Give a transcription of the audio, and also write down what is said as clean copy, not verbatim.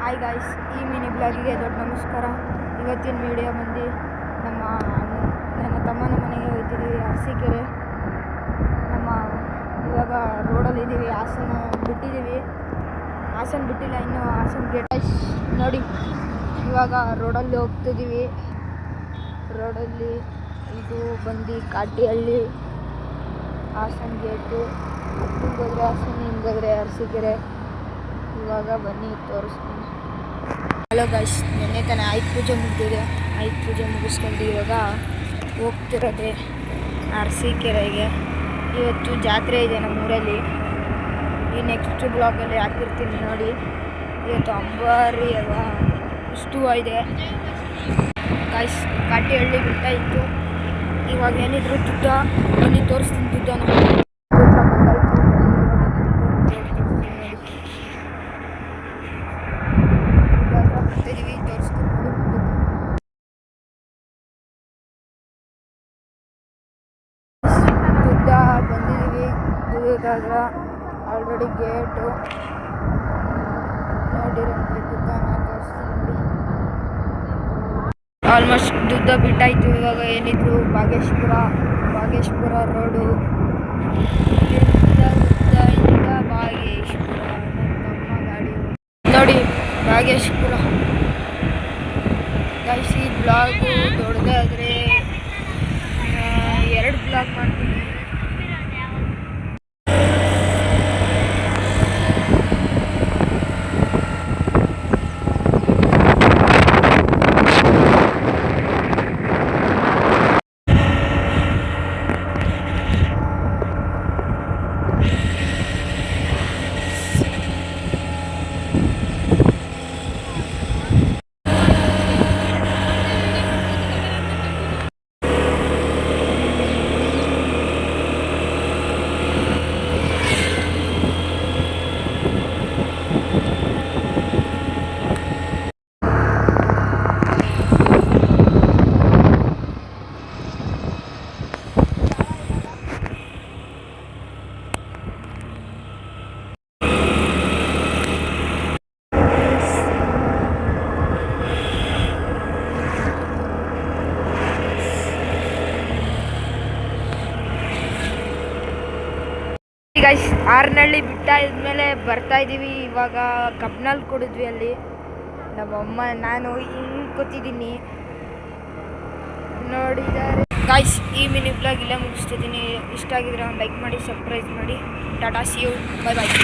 Hi guys, ಈ mini ಬ್ಲಾಗಿಗೆ ದೊಡ್ಡ ನಮಸ್ಕಾರ. ಇವತ್ತಿನ ವಿಡಿಯೋ ಬಂದು ನನ್ನ ತಮ್ಮನ ಮನೆಗೆ ಹೋಗ್ತಿದ್ದೀವಿ. ಅರಸೀಕೆರೆ ಇವಾಗ ರೋಡಲ್ಲಿದ್ದೀವಿ. ಹಾಸನ ಬಿಟ್ಟಿದ್ದೀವಿ. ಹಾಸನ ಬಿಟ್ಟಿಲ್ಲ, ಇನ್ನು ಹಾಸನ ಗೇಟ್ ನೋಡಿ. ಇವಾಗ ರೋಡಲ್ಲಿ ಹೋಗ್ತಿದ್ದೀವಿ. ರೋಡಲ್ಲಿ ಇದು ಬಂದು ಕಾಟಿಹಳ್ಳಿ, ಹಾಸನ ಗೇಟು. ಹಿಂಗೋದ್ರೆ ಹಾಸನ, ಹಿಂಗೋದ್ರೆ ಅರಸೀಕೆರೆ. ಇವಾಗ ಬನ್ನಿ ತೋರಿಸ್ತೀನಿ. ಹಲೋ ಗಾಯ್ಸ್, ನಿನ್ನೆ ತಾನೇ ಆಯುಧ ಪೂಜೆ ಮುಗಿದಿದೆ. ಆಯುಧ ಪೂಜೆ ಮುಗಿಸ್ಕೊಂಡು ಇವಾಗ ಹೋಗ್ತಿರೋದೆ ಅರಸೀಕೆರೆಗೆ. ಇವತ್ತು ಜಾತ್ರೆ ಇದೆ ನಮ್ಮೂರಲ್ಲಿ. ಈ ನೆಕ್ಸ್ಟ್ ಬ್ಲಾಗಲ್ಲಿ ಹಾಕಿರ್ತೀನಿ ನೋಡಿ. ಇವತ್ತು ಅಂಬಾರಿ ಅಲ್ವಾ, ಉತ್ಸವ ಇದೆ ಗಾಯ್ಸ್. ಕಾಟಿಹಳ್ಳಿ ಬಿಟ್ಟ ಇತ್ತು. ಇವಾಗ ಏನಿದ್ರು ದುಡ್ಡ ಬನ್ನಿ ತೋರಿಸ್ತೀನಿ. ದುಡ್ಡನ ಬಂದಿದ್ದೀವಿ. ದುರ್ಗದ ಆಲ್ರೆಡಿ ಗೇಟು ನೋಡಿರಂತೆ. ದುಡ್ಡನ ತೋರಿಸ್ತೀನಿ. ಆಲ್ಮೋಸ್ಟ್ ದುಡ್ಡ ಬಿಟ್ಟಾಯಿತು. ಇವಾಗ ಏನಿದ್ರು ಬಾಗೇಶ್ಪುರ ರೋಡು. ಬಾಗೇಶ್ಪುರ ನಮ್ಮ ಗಾಡಿ ನೋಡಿ. ಬಾಗೇಶ್ಪುರ ಗಾಯ್ಸ್. ಈ ಬ್ಲಾಗು ದೊಡ್ಡದಾದರೆ 2 ಬ್ಲಾಗ್ ಮಾಡ್ತೀನಿ. ಗೈಸ್, ಆರನಹಳ್ಳಿ ಬಿಟ್ಟ ಇದ್ಮೇಲೆ ಬರ್ತಾ ಇದ್ದೀವಿ. ಇವಾಗ ಕಬ್ನಲ್ಲಿ ಕೊಡಿದ್ವಿ. ಅಲ್ಲಿ ನಮ್ಮಮ್ಮ ನಾನು ಹಿಂಗೆ ಕೂತಿದ್ದೀನಿ ನೋಡಿದ್ದಾರೆ ಗೈಸ್. ಈ ಮಿನಿ ಬ್ಲಾಗ್ ಇಲ್ಲೇ ಮುಗಿಸ್ತಿದ್ದೀನಿ. ಇಷ್ಟ ಆಗಿದ್ರೆ ಒಂದು ಲೈಕ್ ಮಾಡಿ, ಸಬ್ಸ್ಕ್ರೈಬ್ ಮಾಡಿ. Tata, see you, bye bye.